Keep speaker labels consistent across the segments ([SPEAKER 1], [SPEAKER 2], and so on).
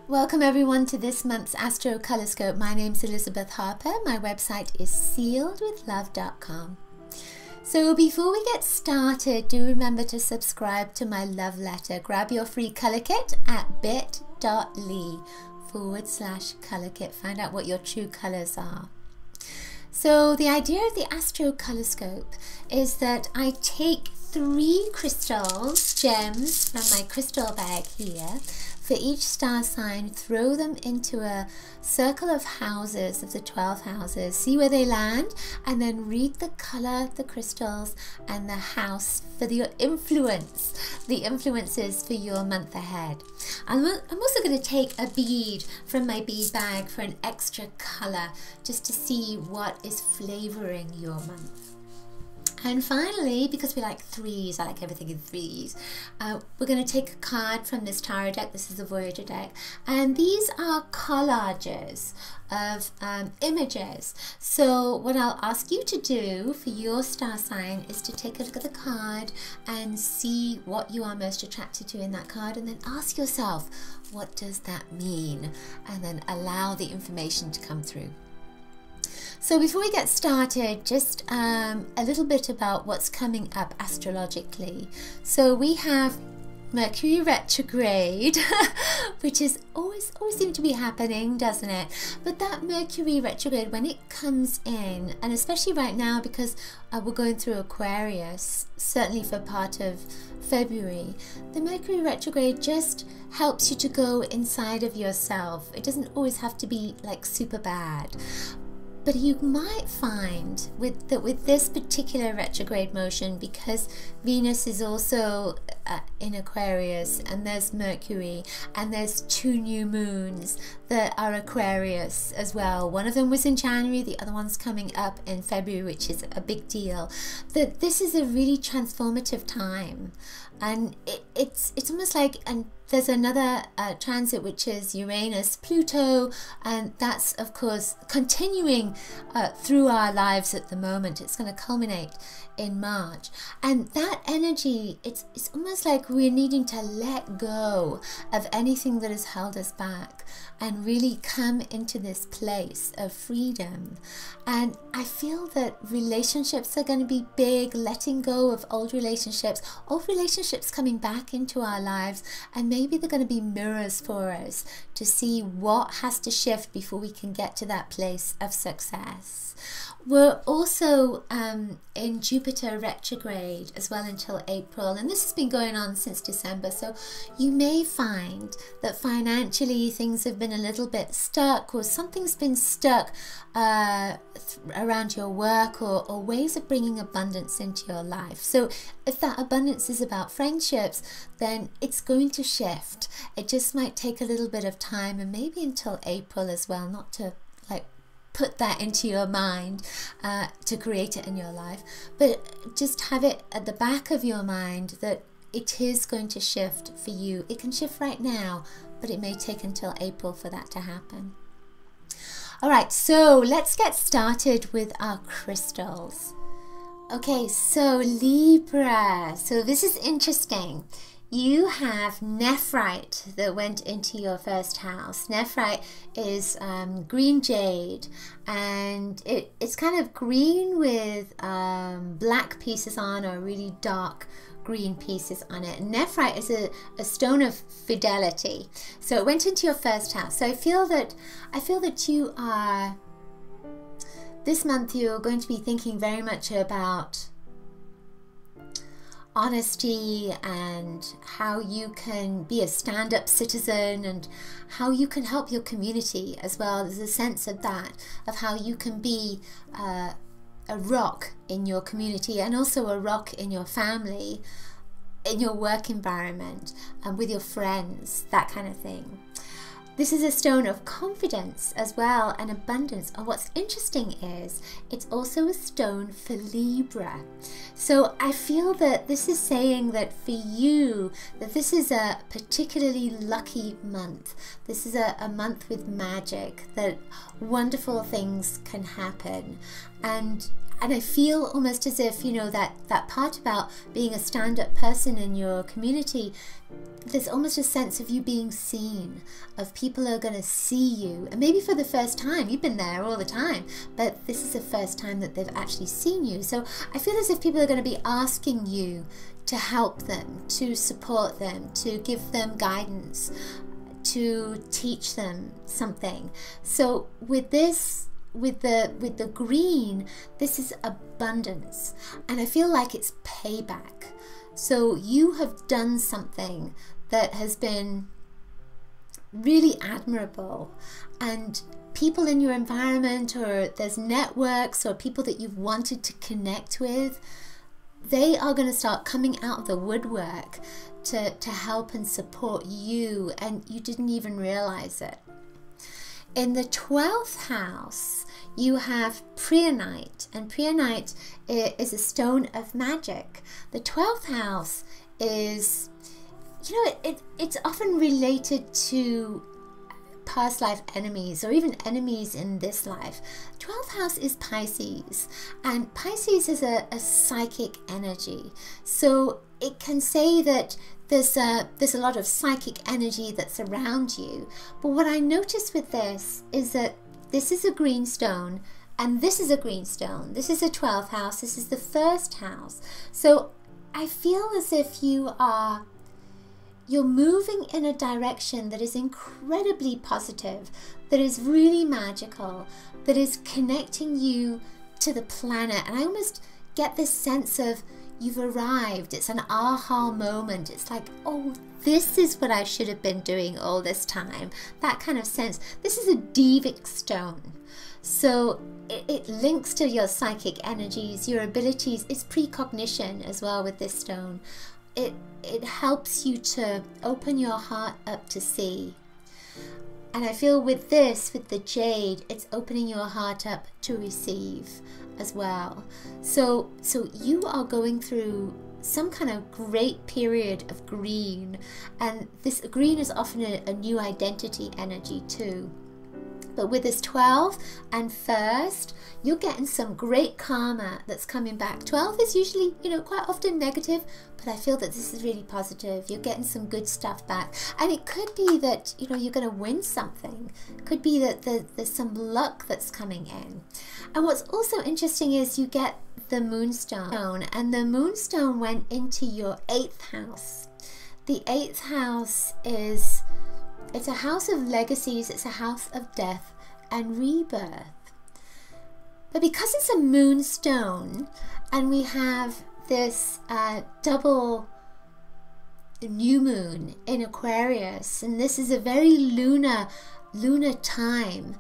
[SPEAKER 1] Welcome everyone to this month's Astrocolorscope. My name's Elizabeth Harper. My website is sealedwithlove.com. So before we get started, do remember to subscribe to my love letter. Grab your free color kit at bit.ly/color kit. Find out what your true colors are. So the idea of the Astrocolorscope is that I take 3 crystals, gems from my crystal bag here, for each star sign, throw them into a circle of houses, of the 12 houses, see where they land, and then read the color, the crystals, and the house for the influences for your month ahead. I'm also going to take a bead from my bead bag for an extra color, just to see what is flavoring your month. And finally, because we like threes, I like everything in threes, we're going to take a card from this tarot deck. This is the Voyager deck. And these are collages of images. So what I'll ask you to do for your star sign is to take a look at the card and see what you are most attracted to in that card, and then ask yourself, what does that mean? And then allow the information to come through. So before we get started, just a little bit about what's coming up astrologically. So we have Mercury retrograde, which is always seems to be happening, doesn't it? But that Mercury retrograde, when it comes in, and especially right now because we're going through Aquarius, certainly for part of February, the Mercury retrograde just helps you to go inside of yourself. It doesn't always have to be like super bad. But you might find with this particular retrograde motion, because Venus is also in Aquarius, and there's Mercury, and there's 2 new moons that are Aquarius as well. One of them was in January, the other one's coming up in February, which is a big deal. That this is a really transformative time, and it's almost like, and there's another transit, which is Uranus, Pluto, and that's of course continuing through our lives at the moment. It's going to culminate in March, and that energy, it's almost like we're needing to let go of anything that has held us back and really come into this place of freedom. And I feel that relationships are going to be big, letting go of old relationships coming back into our lives, and maybe they're going to be mirrors for us to see what has to shift before we can get to that place of success. We're also in Jupiter retrograde as well until April, and this has been going on since December, so you may find that financially things have been a little bit stuck, or something's been stuck around your work, or ways of bringing abundance into your life. So if that abundance is about friendships, then it's going to shift. It just might take a little bit of time, and maybe until April as well, not to like put that into your mind to create it in your life, but just have it at the back of your mind that it is going to shift for you. It can shift right now, but it may take until April for that to happen. All right, so let's get started with our crystals. Okay, so Libra, so this is interesting. You have nephrite that went into your first house. Nephrite is green jade, and it's kind of green with black pieces on, or really dark green pieces on it. And nephrite is a stone of fidelity. So it went into your first house. So I feel that you are, this month you're going to be thinking very much about honesty, and how you can be a stand-up citizen, and how you can help your community as well. There's a sense of that, of how you can be a rock in your community, and also a rock in your family, in your work environment, and with your friends, that kind of thing. This is a stone of confidence as well, and abundance. And what's interesting is it's also a stone for Libra. So I feel that this is saying that for you, that this is a particularly lucky month. This is a month with magic, that wonderful things can happen. And And I feel almost as if, you know, that part about being a stand-up person in your community, there's almost a sense of you being seen, of people are going to see you, and maybe for the first time. You've been there all the time, but this is the first time that they've actually seen you. So I feel as if people are going to be asking you to help them, to support them, to give them guidance, to teach them something. So with this, with the green, this is abundance, and I feel like it's payback. So you have done something that has been really admirable, and people in your environment, or there's networks or people that you've wanted to connect with, they are going to start coming out of the woodwork to help and support you, and you didn't even realize it. In the 12th house, you have preonite, and preonite is a stone of magic. The 12th house is, you know, it's often related to past life enemies, or even enemies in this life. 12th house is Pisces, and Pisces is a psychic energy. So it can say that there's a lot of psychic energy that's around you. But what I noticed with this is that this is a green stone, and this is a green stone. This is the 12th house. This is the first house. So I feel as if you're moving in a direction that is incredibly positive, that is really magical, that is connecting you to the planet. And I almost get this sense of you've arrived. It's an aha moment. It's like, oh, this is what I should have been doing all this time. That kind of sense. This is a Devic stone. So it links to your psychic energies, your abilities. It's precognition as well with this stone. It helps you to open your heart up to see. And I feel with this, with the jade, it's opening your heart up to receive as well. So you are going through some kind of great period of green, and this green is often a new identity energy too. But with this 12 and first, you're getting some great karma that's coming back. 12 is usually, you know, quite often negative, but I feel that this is really positive. You're getting some good stuff back. And it could be that, you know, you're going to win something. It could be that there's some luck that's coming in. And what's also interesting is you get the moonstone, and the moonstone went into your 8th house. The 8th house is, it's a house of legacies, it's a house of death and rebirth. But because it's a moonstone, and we have this double new moon in Aquarius, and this is a very lunar time,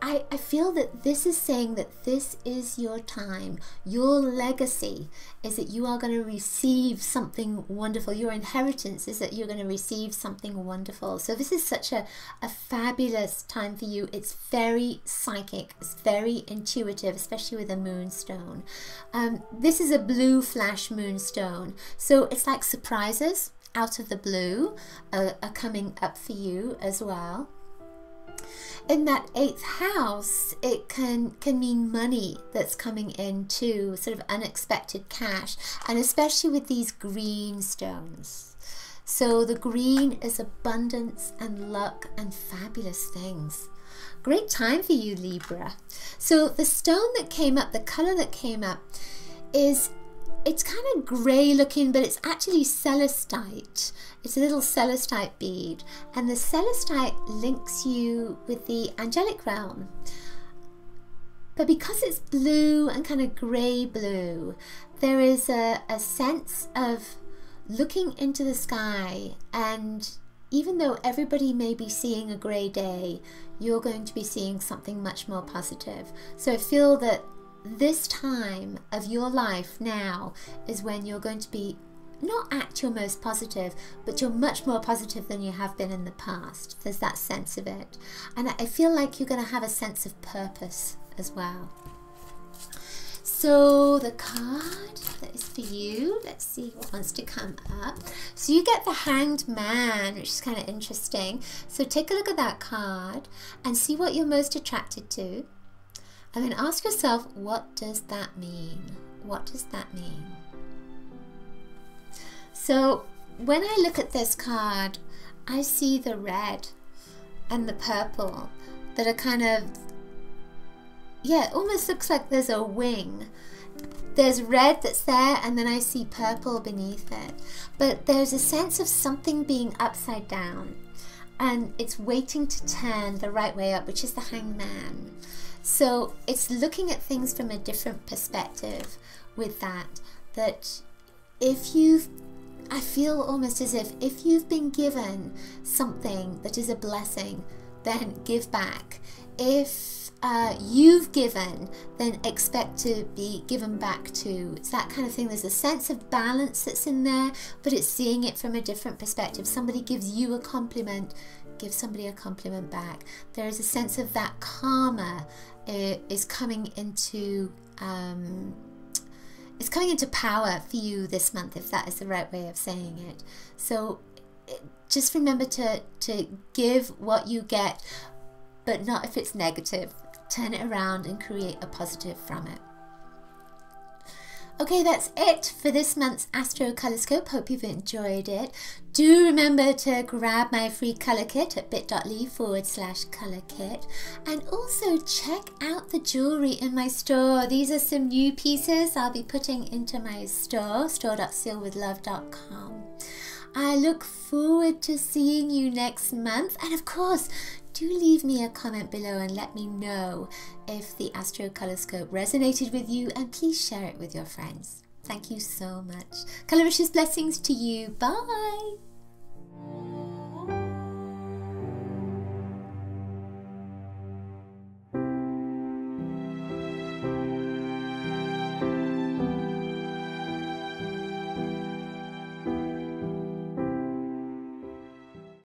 [SPEAKER 1] I feel that this is saying that this is your time. Your legacy is that you are going to receive something wonderful. Your inheritance is that you're going to receive something wonderful. So this is such a fabulous time for you. It's very psychic. It's very intuitive, especially with a moonstone. This is a blue flash moonstone. So it's like surprises out of the blue are coming up for you as well. In that 8th house, it can mean money that's coming in too, sort of unexpected cash, and especially with these green stones. So the green is abundance and luck and fabulous things. Great time for you, Libra. So the stone that came up, the color that came up is, it's kind of grey looking, but it's actually celestite. It's a little celestite bead, and the celestite links you with the angelic realm. But because it's blue and kind of grey blue, there is a sense of looking into the sky, and even though everybody may be seeing a grey day, you're going to be seeing something much more positive. So I feel that this time of your life now is when you're going to be not at your most positive, but you're much more positive than you have been in the past. There's that sense of it. And I feel like you're going to have a sense of purpose as well. So the card that is for you, let's see what wants to come up. So you get the Hanged Man, which is kind of interesting. So take a look at that card and see what you're most attracted to. And then ask yourself, what does that mean? What does that mean? So when I look at this card, I see the red and the purple that are kind of, yeah, it almost looks like there's a wing. There's red that's there, and then I see purple beneath it. But there's a sense of something being upside down, and it's waiting to turn the right way up, which is the Hangman. So it's looking at things from a different perspective with that. That if you've, I feel almost as if you've been given something that is a blessing, then give back. If you've given, then expect to be given back to. It's that kind of thing. There's a sense of balance that's in there, but it's seeing it from a different perspective. Somebody gives you a compliment, give somebody a compliment back. There is a sense of that karma is coming into it's coming into power for you this month, if that is the right way of saying it. So just remember to give what you get, but not if it's negative. Turn it around and create a positive from it. Okay, that's it for this month's Astrocolorscope. Hope you've enjoyed it. Do remember to grab my free colour kit at bit.ly/colour kit. And also check out the jewellery in my store. These are some new pieces I'll be putting into my store, store.sealwithlove.com. I look forward to seeing you next month. And of course, do leave me a comment below and let me know if the Astrocolorscope resonated with you, and please share it with your friends. Thank you so much. Coloricious blessings to you. Bye.